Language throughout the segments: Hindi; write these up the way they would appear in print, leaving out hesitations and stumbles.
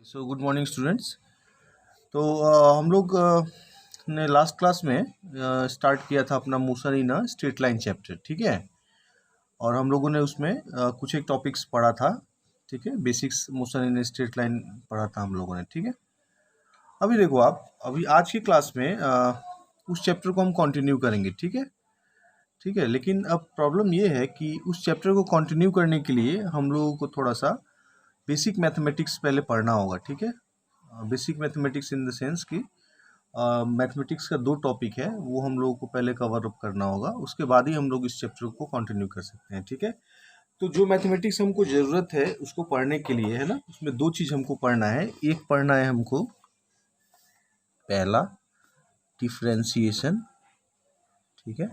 So good morning students. तो हम लोग ने लास्ट क्लास में स्टार्ट किया था अपना मूसरीना स्ट्रेट लाइन चैप्टर, ठीक है। और हम लोगों ने उसमें कुछ एक टॉपिक्स पढ़ा था, ठीक है। बेसिक्स मूसरीना स्ट्रेट लाइन पढ़ा था हम लोगों ने, ठीक है। अभी देखो आप, अभी आज की क्लास में उस चैप्टर को हम कंटिन्यू करेंगे, ठीक है। ठीक है, लेकिन अब प्रॉब्लम ये है कि उस चैप्टर को कंटिन्यू करने के लिए हम लोगों को थोड़ा सा बेसिक मैथमेटिक्स पहले पढ़ना होगा, ठीक है। Basic mathematics in the sense कि मैथमेटिक्स का दो टॉपिक है, वो हम लोगों को पहले कवर अप करना होगा, उसके बाद ही हम लोग इस चैप्टर को कंटिन्यू कर सकते हैं, ठीक है। तो जो मैथमेटिक्स हमको ज़रूरत है उसको पढ़ने के लिए, है ना, उसमें दो चीज़ हमको पढ़ना है। एक पढ़ना है हमको पहला डिफरेंशिएशन, ठीक है,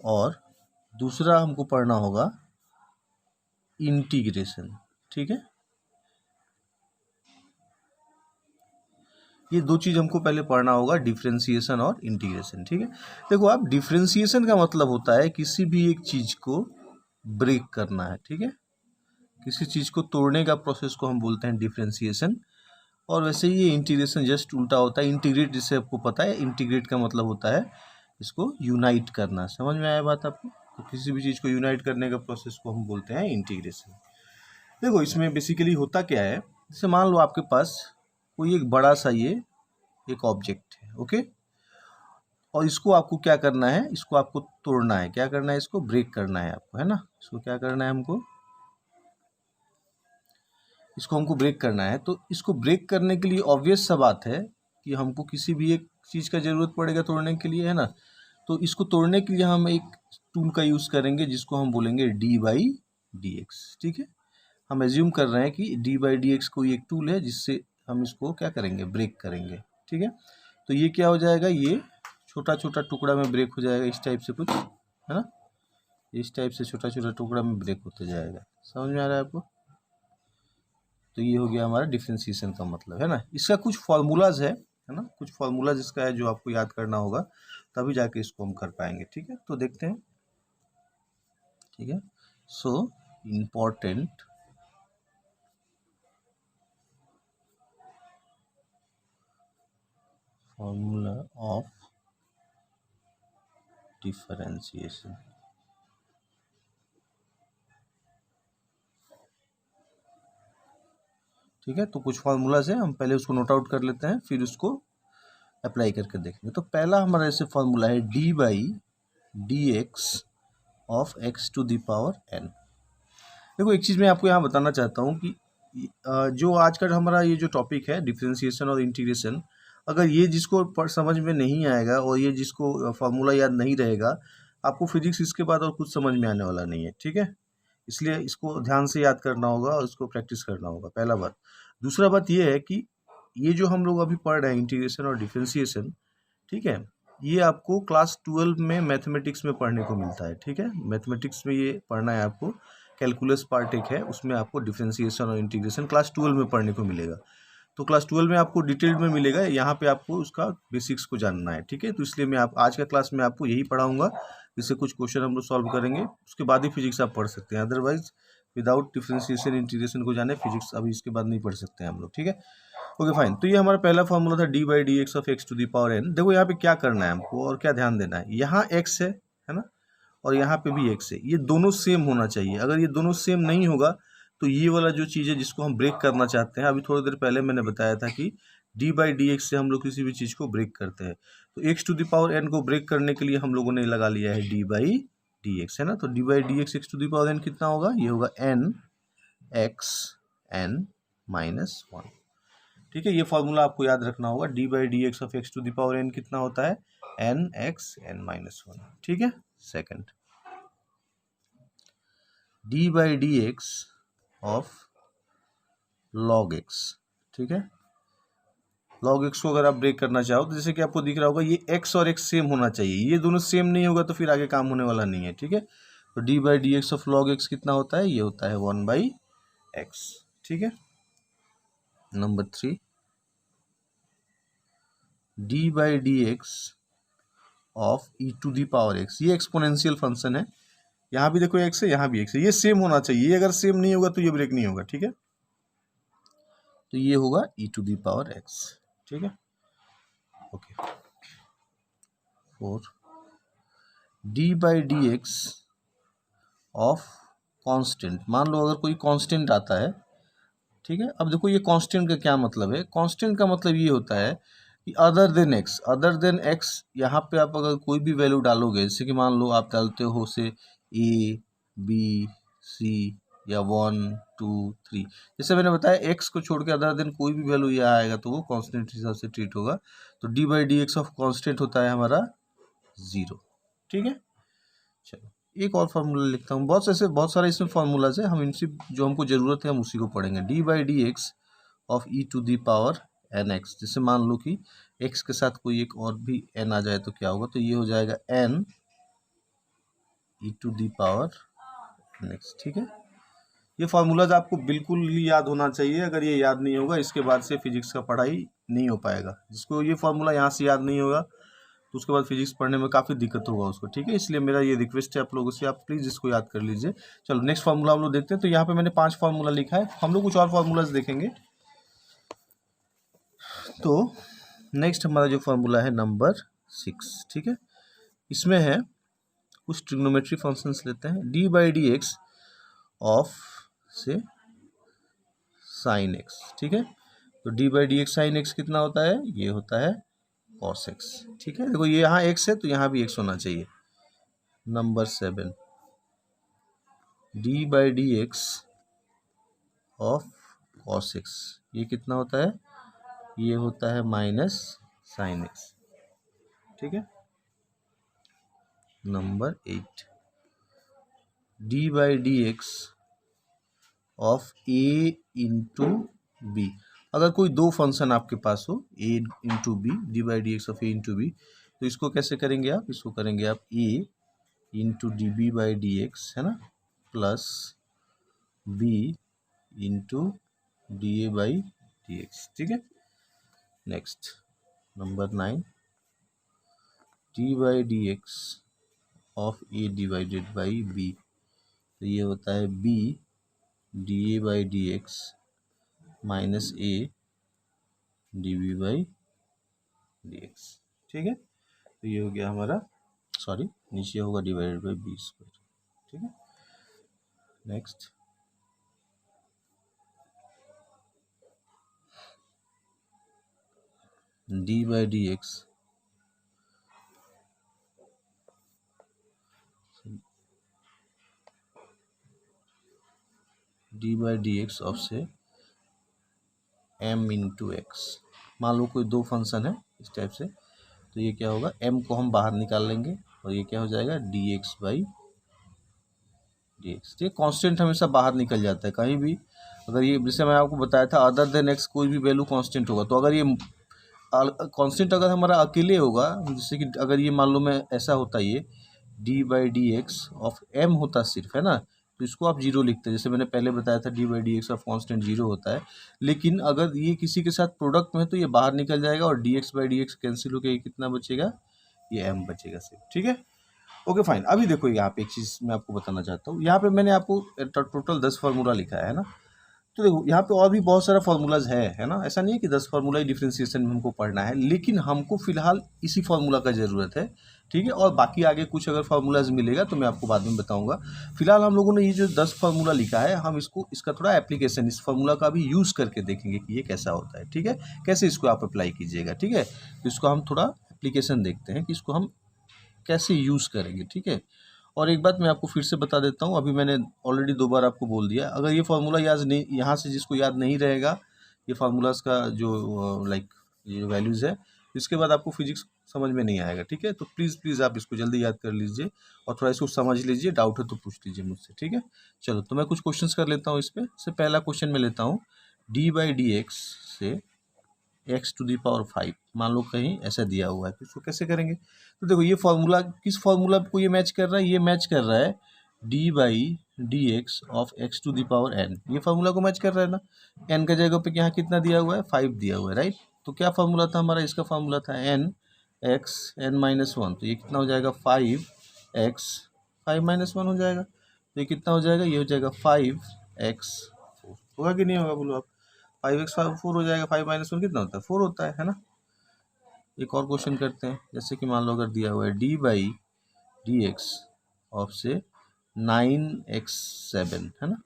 और दूसरा हमको पढ़ना होगा इंटीग्रेशन, ठीक है। ये दो चीज़ हमको पहले पढ़ना होगा, डिफरेंशिएशन और इंटीग्रेशन, ठीक है। देखो आप, डिफरेंशिएशन का मतलब होता है किसी भी एक चीज़ को ब्रेक करना है, ठीक है। किसी चीज़ को तोड़ने का प्रोसेस को हम बोलते हैं डिफरेंशिएशन। और वैसे ही ये इंटीग्रेशन जस्ट उल्टा होता है। इंटीग्रेट, जिससे आपको पता है, इंटीग्रेट का मतलब होता है इसको यूनाइट करना। समझ में आया बात आपको? तो किसी भी चीज़ को यूनाइट करने का प्रोसेस को हम बोलते हैं इंटीग्रेशन। देखो इसमें बेसिकली होता क्या है, जैसे मान लो आपके पास कोई एक बड़ा सा ये एक ऑब्जेक्ट है, ओके। और इसको आपको क्या करना है, इसको आपको तोड़ना है। क्या करना है? इसको ब्रेक करना है आपको, है ना। इसको क्या करना है हमको? इसको हमको ब्रेक करना है। तो इसको ब्रेक करने के लिए ऑब्वियस सा बात है कि हमको किसी भी एक चीज़ का ज़रूरत पड़ेगा तोड़ने के लिए, है ना। तो इसको तोड़ने के लिए हम एक टूल का यूज़ करेंगे जिसको हम बोलेंगे d/dx, ठीक है। हम एज्यूम कर रहे हैं कि d/dx कोई एक टूल है जिससे हम इसको क्या करेंगे, ब्रेक करेंगे, ठीक है। तो ये क्या हो जाएगा, ये छोटा छोटा टुकड़ा में ब्रेक हो जाएगा, इस टाइप से कुछ, है ना। इस टाइप से छोटा छोटा टुकड़ा में ब्रेक होते जाएगा। समझ में आ रहा है आपको? तो ये हो गया हमारा डिफरेंशिएशन का मतलब, है ना। इसका कुछ फार्मूलाज है ना, कुछ फार्मूला जिसका है जो आपको याद करना होगा, तभी जाके इसको हम कर पाएंगे, ठीक है। तो देखते हैं, ठीक है। So important formula of differentiation, ठीक है। तो कुछ फार्मूलाज है, हम पहले उसको नोट आउट कर लेते हैं, फिर उसको अप्लाई करके देखेंगे। तो पहला हमारा ऐसे फार्मूला है d/dx of x to the power n। देखो एक चीज़ मैं आपको यहाँ बताना चाहता हूँ कि जो आज का हमारा ये जो टॉपिक है डिफरेंशिएशन और इंटीग्रेशन, अगर ये जिसको समझ में नहीं आएगा और ये जिसको फार्मूला याद नहीं रहेगा, आपको फिजिक्स इसके बाद और कुछ समझ में आने वाला नहीं है, ठीक है। इसलिए इसको ध्यान से याद करना होगा और इसको प्रैक्टिस करना होगा, पहला बात। दूसरा बात ये है कि ये जो हम लोग अभी पढ़ रहे हैं इंटीग्रेशन और डिफरेंशिएशन, ठीक है, ये आपको क्लास 12 में मैथमेटिक्स में पढ़ने को मिलता है, ठीक है। मैथमेटिक्स में ये पढ़ना है आपको, कैलकुलस पार्ट एक है, उसमें आपको डिफरेंशिएशन और इंटीग्रेशन क्लास 12 में पढ़ने को मिलेगा। तो क्लास 12 में आपको डिटेल्ड में मिलेगा, यहाँ पे आपको उसका बेसिक्स को जानना है, ठीक है। तो इसलिए मैं आज का क्लास में आपको यही पढ़ाऊँगा, जिससे कुछ क्वेश्चन हम लोग सॉल्व करेंगे, उसके बाद ही फिजिक्स आप पढ़ सकते हैं। अदरवाइज विदाउट डिफरेंशिएशन इंटीग्रेशन को जाने फिजिक्स अभी इसके बाद नहीं पढ़ सकते हैं हम लोग, ठीक है। Okay fine. तो ये हमारा पहला फॉर्मूला था d/dx of x to the power n। देखो यहाँ पे क्या करना है हमको और क्या ध्यान देना है, यहाँ x है ना, और यहाँ पे भी x है। ये दोनों सेम होना चाहिए। अगर ये दोनों सेम नहीं होगा तो ये वाला जो चीज़ है जिसको हम ब्रेक करना चाहते हैं, अभी थोड़ी देर पहले मैंने बताया था कि d/dx से हम लोग किसी भी चीज़ को ब्रेक करते हैं। तो x to the power n को ब्रेक करने के लिए हम लोगों ने लगा लिया है d/dx, है ना। तो d/dx x to the power n कितना होगा, ये होगा n x n माइनस 1, ठीक है। ये फॉर्मूला आपको याद रखना होगा, d/dx of x to the power n कितना होता है, n x n माइनस 1, ठीक है। Second, d/dx of log x, ठीक है। log x को अगर आप ब्रेक करना चाहो तो जैसे कि आपको दिख रहा होगा, ये x और x सेम होना चाहिए। ये दोनों सेम नहीं होगा तो फिर आगे काम होने वाला नहीं है, ठीक है। तो d/dx ऑफ log x कितना होता है, ये होता है 1/x, ठीक है। Number 3, d/dx of e to the power x, ये एक्सपोनेंशियल फंक्शन है, यहाँ भी देखो x है, यहाँ भी x है, ये सेम होना चाहिए। ये अगर सेम नहीं होगा तो ये ब्रेक नहीं होगा, ठीक है। तो ये होगा e to the power x, ठीक है। Okay, 4 d by d x of constant. मान लो अगर कोई कांस्टेंट आता है, ठीक है। अब देखो ये कांस्टेंट का क्या मतलब है। कांस्टेंट का मतलब ये होता है कि other than x, other than x, यहाँ पे आप अगर कोई भी वैल्यू डालोगे, जैसे कि मान लो आप डालते हो से ए बी सी या 1 2 3, जैसे मैंने बताया एक्स को छोड़ के अदर देन कोई भी वैल्यू यहाँ आएगा तो वो कांस्टेंट हिसाब से ट्रीट होगा। तो D by d x of constant होता है हमारा 0, ठीक है। चलो एक और फार्मूला लिखता हूँ। बहुत सारे इसमें फार्मूलाज है, हम इनसे जो हमको ज़रूरत है हम उसी को पढ़ेंगे। D by d x of e to the power n x. जैसे मान लो कि एक्स के साथ कोई एक और भी एन आ जाए तो क्या होगा, तो ये हो जाएगा n e to the power n x, ठीक है। ये फार्मूलाज आपको बिल्कुल ही याद होना चाहिए। अगर ये याद नहीं होगा इसके बाद से फिजिक्स का पढ़ाई नहीं हो पाएगा। जिसको ये फार्मूला यहाँ से याद नहीं होगा तो उसके बाद फिजिक्स पढ़ने में काफ़ी दिक्कत होगा उसको, ठीक है। इसलिए मेरा ये रिक्वेस्ट है आप लोगों से, आप प्लीज़ इसको याद कर लीजिए। चलो नेक्स्ट फार्मूला हम लोग देखते हैं। तो यहाँ पे मैंने 5 फार्मूला लिखा है, हम लोग कुछ और फार्मूलाज देखेंगे। तो नेक्स्ट हमारा जो फार्मूला है नंबर 6, ठीक है। इसमें है कुछ ट्रिग्नोमेट्री फंक्शंस लेते हैं। D by d x of से साइन एक्स, ठीक है। तो D by d x sine x कितना होता है, ये होता है कॉस एक्स, ठीक है। देखो ये यहाँ एक्स है तो यहाँ भी एक्स होना चाहिए। Number 7 D by d x of cos x, ये कितना होता है, ये होता है माइनस साइन एक्स, ठीक है। Number 8 d by d x of a into b. अगर कोई दो फंक्शन आपके पास हो a into b, d by d x of a into b, तो इसको कैसे करेंगे आप, इसको करेंगे आप a into d b by d x, है ना, plus b into d a by d x, ठीक है। Next number 9 d by d x of a divided by b, तो ये होता है b d a by d x minus a d b by d x, ठीक है। तो ये हो गया हमारा, सॉरी नीचे होगा डिवाइडेड बाई बी स्क्वायर, ठीक है। Next D by d x d by d x of से एम इंटू एक्स। मान लो कोई दो फंक्शन है इस टाइप से, तो ये क्या होगा, एम को हम बाहर निकाल लेंगे और ये क्या हो जाएगा D x by d x. ये कांस्टेंट हमेशा बाहर निकल जाता है कहीं भी। अगर ये जैसे मैं आपको बताया था अदर देन एक्स कोई भी वैल्यू कांस्टेंट होगा, तो अगर ये कांस्टेंट अगर हमारा अकेले होगा, जैसे कि अगर ये मान लो मैं ऐसा होता, ये d by d x of m होता सिर्फ, है ना, तो इसको आप 0 लिखते हैं। जैसे मैंने पहले बताया था d by d x of constant 0 होता है। लेकिन अगर ये किसी के साथ प्रोडक्ट में है तो ये बाहर निकल जाएगा और D x by d x cancel होकर कितना बचेगा, ये एम बचेगा सिर्फ, ठीक है। Okay fine. अभी देखो यहाँ पे एक चीज़ मैं आपको बताना चाहता हूँ। यहाँ पे मैंने आपको टोटल 10 फार्मूला लिखा है ना। तो देखो यहाँ पे और भी बहुत सारा फार्मूलाज है ना। ऐसा नहीं है कि 10 फार्मूला ही डिफ्रेंशिएशन में हमको पढ़ना है, लेकिन हमको फिलहाल इसी फार्मूला का ज़रूरत है, ठीक है। और बाकी आगे कुछ अगर फार्मूलाज मिलेगा तो मैं आपको बाद में बताऊंगा। फिलहाल हम लोगों ने ये जो 10 फार्मूला लिखा है, हम इसका थोड़ा एप्लीकेशन इस फार्मूला का भी यूज़ करके देखेंगे कि ये कैसा होता है, ठीक है, कैसे इसको आप अप्लाई कीजिएगा, ठीक है। तो इसको हम थोड़ा एप्लीकेशन देखते हैं कि इसको हम कैसे यूज़ करेंगे, ठीक है। और एक बात मैं आपको फिर से बता देता हूँ, अभी मैंने ऑलरेडी 2 बार आपको बोल दिया। अगर ये फार्मूला याद नहीं, यहाँ से जिसको याद नहीं रहेगा ये फार्मूलाज का जो ये वैल्यूज़ है, इसके बाद आपको फिजिक्स समझ में नहीं आएगा, ठीक है। तो प्लीज़ आप इसको जल्दी याद कर लीजिए और थोड़ा इसको समझ लीजिए। डाउट है तो पूछ लीजिए मुझसे, ठीक है। चलो तो मैं कुछ क्वेश्चंस कर लेता हूँ इस पर। से पहला क्वेश्चन में लेता हूँ, डी बाई डी एक्स से एक्स टू दी पावर 5, मान लो कहीं ऐसा दिया हुआ है, तो इसको कैसे करेंगे। तो देखो ये फार्मूला किस फार्मूला को ये मैच कर रहा है, ये मैच कर रहा है d by d x of x to the power n. ये फार्मूला को मैच कर रहा है ना। एन का जगह पे यहाँ कितना दिया हुआ है, 5 दिया हुआ है, राइट। तो क्या फार्मूला था हमारा, इसका फार्मूला था एन एक्स एन माइनस 1। तो ये कितना हो जाएगा 5 एक्स 5 - 1 हो जाएगा, तो ये कितना हो जाएगा, ये हो जाएगा 5x4, होगा कि नहीं होगा बोलो आप। 5x4 हो जाएगा, 5 - 1 कितना होता है, 4 होता है ना। एक और क्वेश्चन करते हैं, जैसे कि मान लो अगर दिया हुआ है d/dx ऑफ से 9x7 है ना,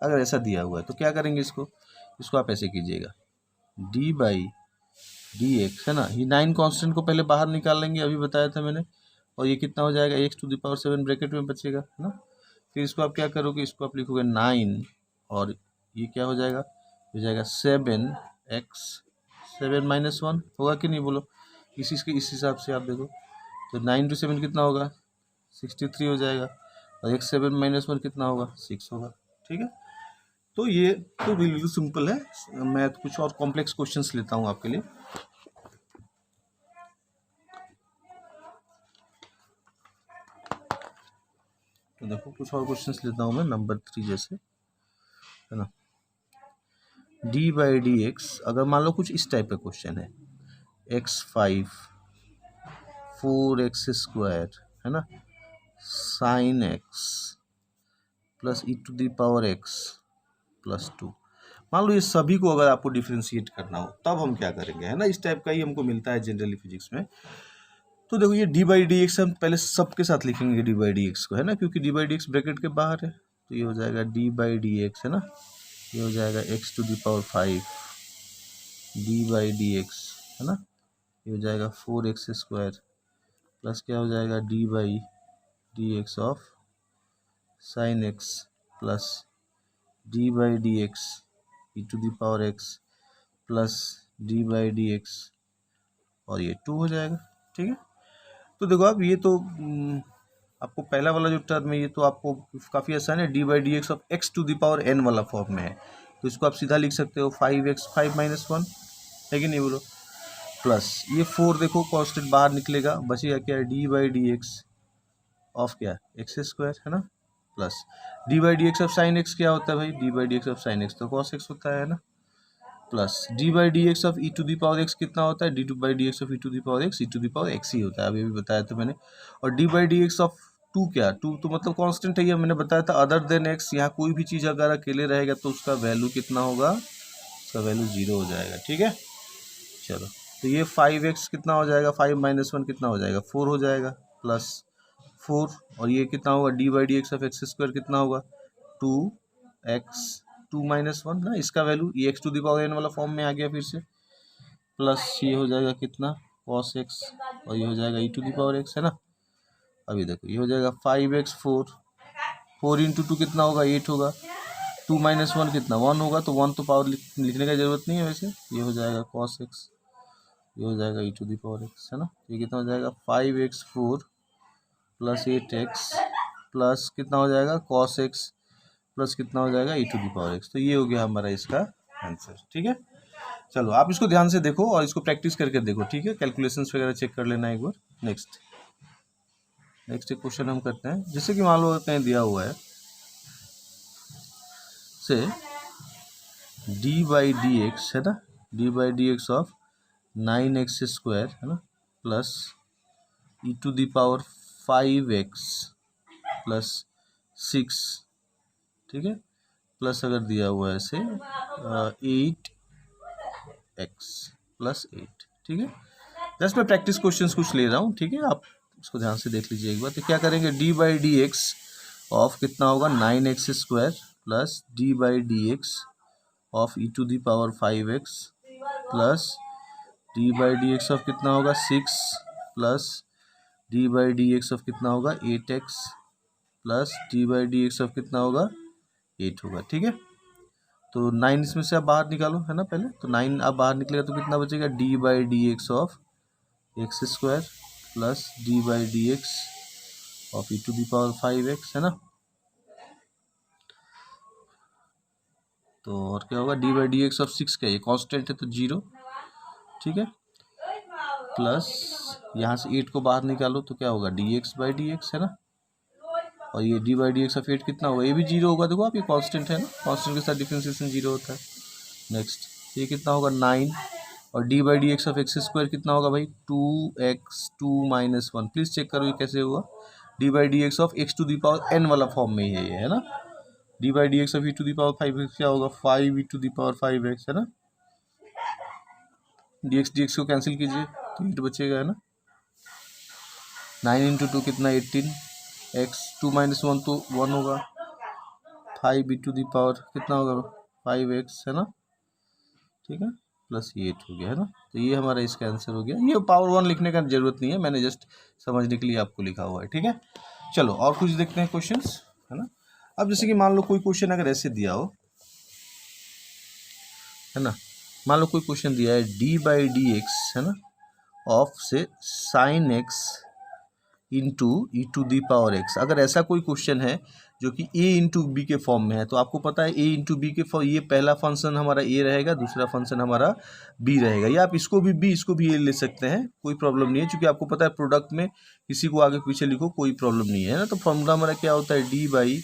अगर ऐसा दिया हुआ है तो क्या करेंगे, इसको आप ऐसे कीजिएगा, d/dx है ना, ये 9 कांस्टेंट को पहले बाहर निकाल लेंगे, अभी बताया था मैंने, और ये कितना हो जाएगा, x⁻7 ब्रैकेट में बचेगा है ना। फिर इसको आप क्या करोगे, इसको आप लिखोगे 9 और ये क्या हो जाएगा, हो जाएगा 7x7 - 1, होगा कि नहीं बोलो। इस हिसाब से आप देखो, तो 9 × 7 कितना होगा, 63 हो जाएगा, और x7 - 1 कितना होगा, 6 होगा। ठीक है, तो ये तो बिल्कुल सिंपल है। मैं कुछ और कॉम्प्लेक्स क्वेश्चंस लेता हूँ आपके लिए। तो देखो कुछ और क्वेश्चंस लेता हूँ मैं, नंबर 3 जैसे, है ना, d/dx, अगर मान लो कुछ इस टाइप का क्वेश्चन है, x5 4x² है ना, sin x plus e⁻x plus 2। मान लो ये सभी को अगर आपको डिफ्रेंशिएट करना हो तब हम क्या करेंगे, है ना, इस टाइप का ही हमको मिलता है जनरली फिजिक्स में। तो देखो ये d/dx हम पहले सबके साथ लिखेंगे d/dx को, है ना, क्योंकि d/dx ब्रैकेट के बाहर है, तो ये हो जाएगा d/dx है ना, ये हो जाएगा x⁵ d/dx है ना, ये हो जाएगा 4x² प्लस क्या हो जाएगा d/dx of sin x plus d/dx e⁻x plus d/dx और ये 2 हो जाएगा। ठीक है, तो देखो आप ये तो आपको पहला वाला जो टर्म है ये तो आपको काफ़ी आसान है, d/dx ऑफ x⁻n वाला फॉर्म में है, तो इसको आप सीधा लिख सकते हो 5x5 - 1 है कि नहीं बोलो, प्लस ये 4 देखो कांस्टेंट बाहर निकलेगा, बचेगा क्या, d/dx ऑफ क्या, x² है ना, plus d/dx of sin x क्या होता है भाई, d/dx ऑफ sin x तो cos x होता है ना, प्लस d/dx ऑफ e⁻x कितना होता है, d/dx ऑफ e⁻x ही होता है, अभी भी बताया था मैंने। और d/dx ऑफ 2 क्या, 2 तो मतलब कांस्टेंट है, ये मैंने बताया था, अदर देन x, यहाँ कोई भी चीज़ अगर अकेले रहेगा तो उसका वैल्यू कितना होगा, उसका वैल्यू 0 हो जाएगा। ठीक है, चलो, तो ये 5x कितना हो जाएगा, 5 - 1 कितना हो जाएगा, 4 हो जाएगा, प्लस 4 और ये कितना होगा, d/dx ऑफ x² कितना होगा, 2x 2 - 1 ना, इसका वैल्यू ये x⁻n वाला फॉर्म में आ गया फिर से, प्लस ये हो जाएगा कितना cos x और ये हो जाएगा e⁻x है ना। अभी देखो ये हो जाएगा 5x4 4 × 2 कितना होगा, 8 होगा, 2 - 1 कितना 1 होगा, तो 1 तो पावर लिखने की जरूरत नहीं है वैसे, ये हो जाएगा cos x, ये हो जाएगा e⁻x है ना, ये कितना हो जाएगा 5x4 प्लस 8x प्लस कितना हो जाएगा cos x प्लस कितना हो जाएगा e⁻x, तो ये हो गया हमारा इसका आंसर। ठीक है, चलो आप इसको ध्यान से देखो और इसको प्रैक्टिस करके देखो। ठीक है, कैलकुलेशंस वगैरह चेक कर लेना एक बार। नेक्स्ट एक क्वेश्चन हम करते हैं, जैसे कि मान लो कहीं दिया हुआ है से d/dx है ना, d/dx ऑफ 9x² है ना प्लस e⁻5x प्लस 6, ठीक है, प्लस अगर दिया हुआ है ऐसे 8x प्लस 8। ठीक है, जस्ट मैं प्रैक्टिस क्वेश्चंस कुछ ले रहा हूँ। ठीक है, आप उसको ध्यान से देख लीजिए एक बार। तो क्या करेंगे, d/dx ऑफ कितना होगा 9x² plus d/dx of e⁻5x plus d/dx of कितना होगा 6 प्लस d/dx ऑफ कितना होगा 8x प्लस d/dx ऑफ कितना होगा 8 होगा। ठीक है, तो 9 इसमें से आप बाहर निकालो, है ना, पहले तो 9 आप बाहर निकलेगा तो कितना बचेगा, d/dx of x² plus d/dx of e⁻5x है ना, तो और क्या होगा d/dx ऑफ 6 क्या, ये कांस्टेंट है तो 0। ठीक है, प्लस यहाँ से 8 को बाहर निकालो तो क्या होगा dx/dx है ना, और ये d/dx ऑफ 8 कितना होगा, ये भी 0 होगा। देखो आप ये कांस्टेंट है ना, कांस्टेंट के साथ डिफरेंशिएशन 0 होता है। नेक्स्ट ये कितना होगा 9 और d/dx ऑफ x² कितना होगा भाई 2x 2 - 1। प्लीज़ चेक करो ये कैसे होगा, d by d x of x to the power n वाला फॉर्म में ही है ये, है ना। D by d x of e to the power 5x क्या होगा, 5 ई टू दी पावर 5x, है ना। डी एक्स को कैंसिल कीजिए तो 8 बचेगा, है ना। 9 इंटू 2 कितना 18, x 2 माइनस 1 तो 1 होगा, 5 ई टू दी पावर कितना होगा 5x, है ना, ठीक है, प्लस ये 8 हो गया, है ना। तो ये हमारा इसका आंसर हो गया। ये पावर 1 लिखने का जरूरत नहीं है, मैंने जस्ट समझने के लिए आपको लिखा हुआ है, ठीक है। चलो और कुछ देखते हैं क्वेश्चंस, है ना। अब जैसे कि मान लो कोई क्वेश्चन अगर ऐसे दिया हो, है ना, मान लो कोई क्वेश्चन दिया है डी बाई डी एक्स, है ना, ऑफ से sine x into e to the power x. अगर ऐसा कोई क्वेश्चन है जो कि ए इंटू बी के फॉर्म में है, तो आपको पता है ए इंटू बी के फॉर्म, ये पहला फंक्शन हमारा ए रहेगा, दूसरा फंक्शन हमारा बी रहेगा, या आप इसको भी बी इसको भी ए ले सकते हैं, कोई प्रॉब्लम नहीं है, क्योंकि आपको पता है प्रोडक्ट में किसी को आगे पीछे लिखो कोई प्रॉब्लम नहीं है ना। तो फॉर्मूला हमारा क्या होता है, d by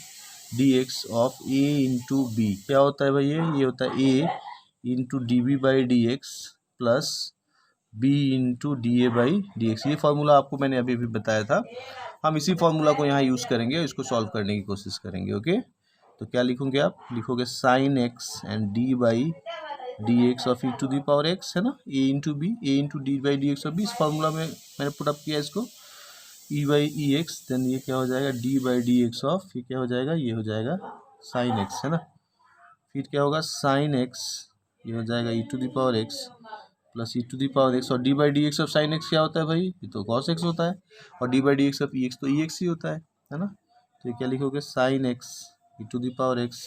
d x of a into b, क्या होता है भाई, ये होता है a into d b by d x plus b into d a by d x. ये फार्मूला आपको मैंने अभी भी बताया था, हम इसी फार्मूला को यहाँ यूज़ करेंगे और इसको सॉल्व करने की कोशिश करेंगे। ओके, तो क्या लिखोगे आप, लिखोगे sine x and d by d x of e to the power x, है ना, a into b, a into d by d x of b. इस फार्मूला में मैंने पुटअप किया इसको, e by e x, then ये क्या हो जाएगा d by d x of, ये क्या हो जाएगा, ये हो जाएगा साइन एक्स, है ना। फिर क्या होगा साइन एक्स, ये हो जाएगा e to the power x plus e to the power x, और d by d x of sine x क्या होता है भाई, ये तो कॉस एक्स होता है, और d by d x of E x तो ई एक्स ही होता है ना। तो ये क्या लिखोगे sine x e to the power x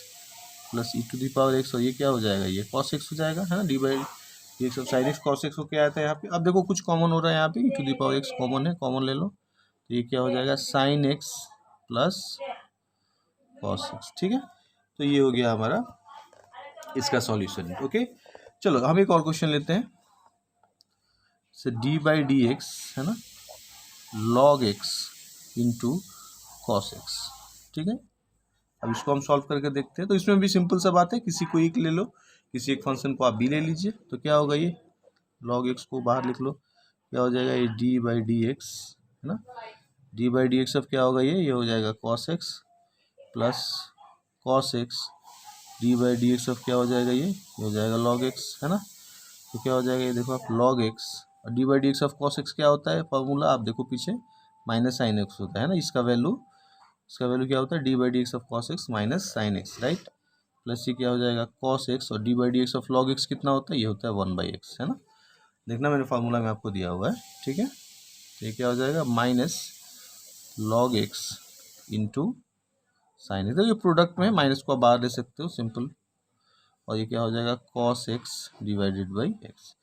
plus e to the power x, और ये क्या हो जाएगा, ये कॉस एक्स हो जाएगा, है ना। D by d x of sine x cos x को क्या आता है यहाँ पे, अब देखो कुछ कॉमन हो रहा है यहाँ पे, e to the power x common है, कॉमन ले लो, तो ये क्या हो जाएगा sine x plus cos x, ठीक है। तो ये हो गया हमारा इसका सॉल्यूशन। ओके, चलो हम एक और क्वेश्चन लेते हैं, से डी बाई डी एक्स, है ना, log x into cos x, ठीक है। अब इसको हम सॉल्व करके देखते हैं। तो इसमें भी सिंपल सा बात है, किसी को एक ले लो, किसी एक फंक्शन को आप बी ले लीजिए, तो क्या होगा, ये लॉग एक्स को बाहर लिख लो, क्या हो जाएगा, ये डी बाई डी एक्स, है ना, डी बाई डी एक्स अब क्या होगा, ये हो जाएगा cos x plus cos x, d by d x अब क्या हो जाएगा, ये हो जाएगा लॉग एक्स, है ना। तो क्या हो जाएगा, ये देखो आप लॉग एक्स और d by d x of cos x क्या होता है फॉर्मूला, आप देखो पीछे माइनस साइन एक्स होता है ना, इसका वैल्यू क्या होता है, d by d x of cos x minus sine x, right. Plus ये क्या हो जाएगा कॉस एक्स, और d by d x of log x कितना होता है, ये होता है 1/x, है ना। देखना मैंने फार्मूला में आपको दिया हुआ है, ठीक है। तो ये क्या हो जाएगा minus log x into sine x, तो ये प्रोडक्ट में माइनस को आप बाहर ले सकते हो, सिंपल, और ये क्या हो जाएगा cos x divided by x.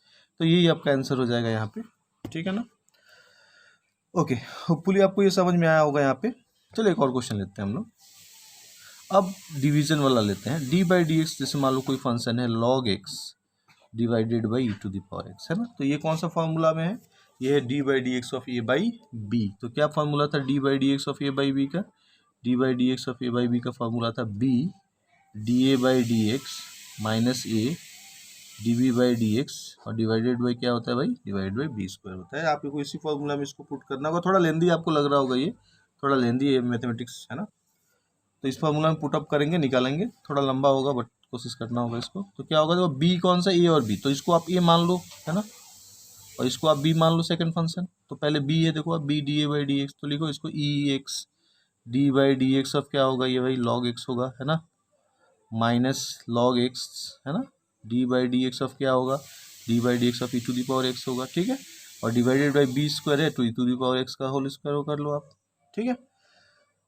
तो यही आपका आंसर हो जाएगा यहाँ पे, ठीक है ना। ओके, होपफुली आपको ये समझ में आया होगा यहाँ पे। चलो एक और क्वेश्चन लेते हैं हम लोग, अब डिवीजन वाला लेते हैं। डी बाई डी एक्स, जैसे मान लो कोई फंक्शन है log x divided by e to the power x, है ना। तो ये कौन सा फॉर्मूला में है, ये है d by d x of a by b. तो क्या फार्मूला था d by d x of a by b का, d by d x of a by b का फार्मूला था b d a by d x minus a d b by d x, और डिवाइडेड बाई क्या होता है भाई, डिवाइडेड बाई बी स्क्वायर होता है। आपको इसी फॉर्मूला में इसको पुट करना होगा, थोड़ा लेंदी आपको लग रहा होगा, ये थोड़ा लेंदी है मैथमेटिक्स, है ना। तो इस फॉर्मूला में पुटअप करेंगे, निकालेंगे, थोड़ा लंबा होगा बट कोशिश करना होगा इसको। तो क्या होगा, देखो बी कौन सा, ए और बी, तो इसको आप ए मान लो, है ना, और इसको आप बी मान लो सेकंड फंक्शन। तो पहले बी है, देखो आप b d a by d x, तो लिखो इसको e x d by d x of क्या होगा, ये भाई लॉग एक्स होगा, है ना, माइनस लॉग एक्स, है ना, d by d x of क्या होगा, d by d x of e to the power x होगा, ठीक है, और डिवाइडेड बाई बी स्क्वायर है तो ई टू दी पावर एक्स का होल स्क्वायर कर लो आप, ठीक है।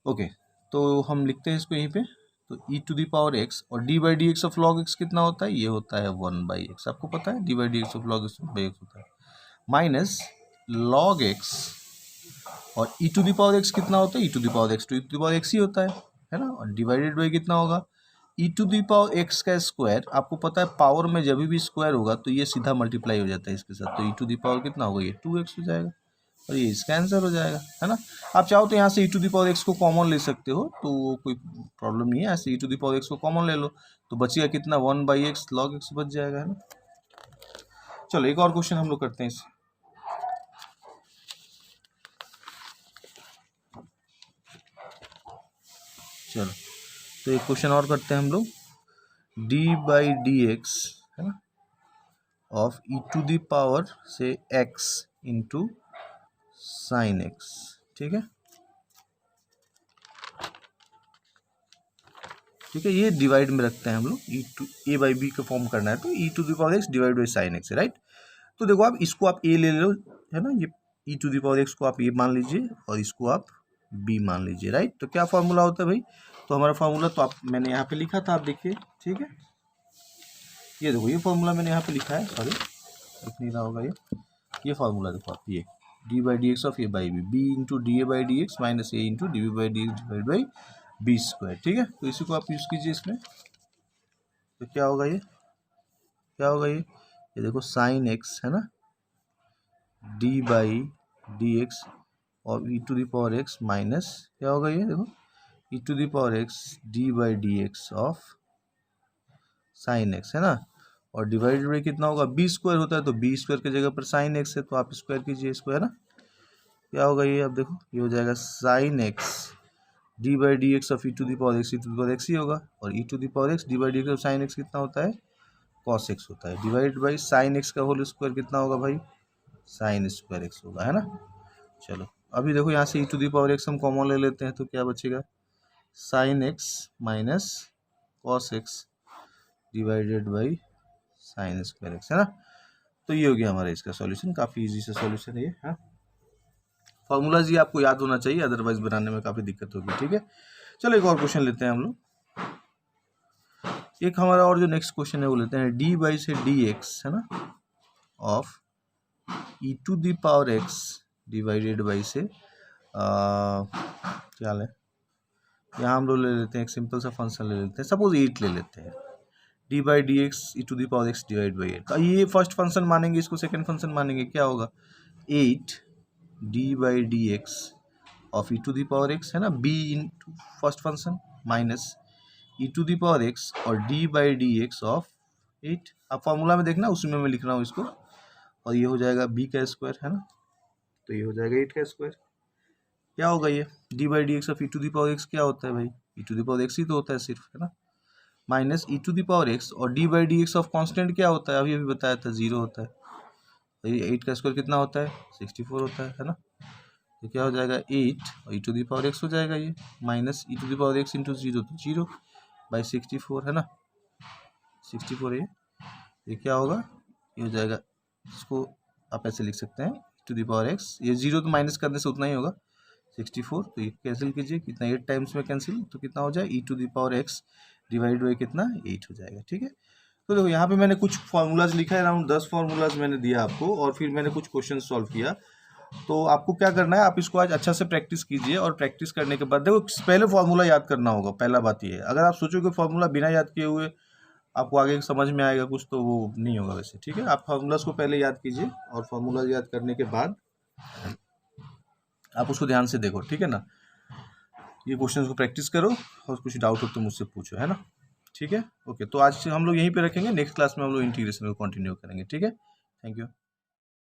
ओके, तो हम लिखते हैं इसको यहीं पे, तो ई टू दी पावर एक्स और d by d x of log x कितना होता है, ये होता है 1/x, आपको पता है d by d x of log x 1/x होता है, माइनस लॉग एक्स और e to the power x कितना होता है, e to the power x to e to the power x ही होता है ना, और डिवाइडेड बाई कितना होगा, e to the power x का स्क्वायर, आपको पता है पावर में जब भी स्क्वायर होगा तो ये सीधा मल्टीप्लाई हो जाता है इसके साथ, तो ई टू दी पावर कितना होगा, ये 2x हो जाएगा, और ये इसका आंसर हो जाएगा, है ना। आप चाहो तो यहाँ से ई टू दी पावर एक्स को कॉमन ले सकते हो, तो कोई प्रॉब्लम नहीं है, ऐसे ई टू दी पावर एक्स को कॉमन ले लो तो बचेगा कितना 1/x लॉग एक्स बच जाएगा, है ना। चलो एक और क्वेश्चन हम लोग करते हैं इसे। चलो तो एक क्वेश्चन और करते हैं हम लोग, d/dx है ना ऑफ e⁻, से x इंटू साइन x, ठीक है। ठीक है, ये डिवाइड में रखते हैं हम लोग, a/b का फॉर्म करना है तो e⁻x divide by sine x, right. तो देखो आप इसको आप a ले लो, है ना, ये e⁻x को आप a मान लीजिए और इसको आप b मान लीजिए, राइट। तो क्या फॉर्मूला होता है भाई, तो हमारा फॉर्मूला तो आप मैंने यहाँ पे लिखा था, आप देखिए, ठीक है। ये देखो ये फॉर्मूला मैंने यहाँ पे लिखा है, सॉरी लिख नहीं रहा होगा ये फॉर्मूला देखो आप, ये d/dx of a/b, b into da/dx minus a into dv/dx divide by b square, ठीक है। तो इसी को आप यूज़ कीजिए इसमें, तो क्या होगा ये, क्या होगा ये देखो साइन x है ना, d/dx और e⁻x माइनस क्या होगा ये देखो e⁻x d/dx of sine x, है ना, और डिवाइडेड बाई कितना होगा, बी स्क्वायर होता है तो बी स्क्वायर की जगह पर साइन x है तो आप स्क्वायर कीजिए इसको, है ना। क्या होगा ये, अब देखो ये हो जाएगा sign x d/dx of e⁻x ही होगा, और e⁻x d/dx of sine x कितना होता है, cos x होता है, डिवाइड बाई साइन x का होल स्क्वायर कितना होगा भाई, साइन स्क्वायर x होगा, है ना। चलो अभी देखो यहाँ से e⁻x हम कॉमन ले लेते हैं तो क्या बचेगा, sine x minus cos x divided by sine square x, है ना। तो ये हो गया हमारा इसका सॉल्यूशन, काफ़ी इजी सा सॉल्यूशन है ये, हाँ। फॉर्मूलाज ये आपको याद होना चाहिए, अदरवाइज बनाने में काफ़ी दिक्कत होगी, ठीक है। चलो एक और क्वेश्चन लेते हैं हम लोग, एक हमारा और जो नेक्स्ट क्वेश्चन है वो लेते हैं d/, से dx है ना ऑफ e⁻x डिवाइडेड बाई से क्या है, यहाँ हम लोग ले लेते हैं एक सिंपल सा फंक्शन ले लेते हैं, सपोज 8 ले लेते हैं, d/dx e⁻x डिवाइड बाई 8, ये फर्स्ट फंक्शन मानेंगे, इसको सेकंड फंक्शन मानेंगे, क्या होगा 8 d/dx ऑफ e⁻x है ना, b into first function minus e⁻x और d/dx ऑफ 8, अब फॉर्मूला में देखना उसी में मैं लिख रहा हूँ इसको, और ये हो जाएगा b का स्क्वायर, है ना, तो ये हो जाएगा 8 का स्क्वायर। क्या होगा ये d/dx ऑफ e⁻x क्या होता है भाई, e⁻x ही तो होता है सिर्फ, है ना, माइनस e⁻x और d/dx ऑफ कांस्टेंट क्या होता है, अभी अभी बताया था 0 होता है, तो ये 8 का स्क्वायर कितना होता है 64 होता है ना। तो क्या हो जाएगा 8 और e⁻x हो जाएगा ये, माइनस e⁻x इंटू 0 तो 0 बाई 64, है ना, 64 ये क्या होगा, ये हो जाएगा, इसको आप ऐसे लिख सकते हैं e⁻x, ये 0 तो माइनस करने से उतना ही होगा 64, तो ये कैंसिल कीजिए, कितना 8 टाइम्स में कैंसिल, तो कितना हो जाए e⁻x डिवाइड बाई कितना 8 हो जाएगा, ठीक है। तो देखो यहाँ पे मैंने कुछ फार्मूलाज लिखा है, अराउंड 10 फार्मूलाज मैंने दिया आपको, और फिर मैंने कुछ क्वेश्चन सॉल्व किया। तो आपको क्या करना है, आप इसको आज अच्छा से प्रैक्टिस कीजिए, और प्रैक्टिस करने के बाद देखो पहले फार्मूला याद करना होगा, पहला बात ये है, अगर आप सोचो कि फार्मूला बिना याद किए हुए आपको आगे समझ में आएगा कुछ, तो वो नहीं होगा वैसे, ठीक है। आप फार्मूलाज को पहले याद कीजिए, और फार्मूला याद करने के बाद आप उसको ध्यान से देखो, ठीक है ना, ये क्वेश्चन को प्रैक्टिस करो, और कुछ डाउट हो तो मुझसे पूछो, है ना, ठीक है। ओके, तो आज हम लोग यहीं पे रखेंगे, नेक्स्ट क्लास में हम लोग इंटीग्रेशन को कंटिन्यू करेंगे, ठीक है। Thank you.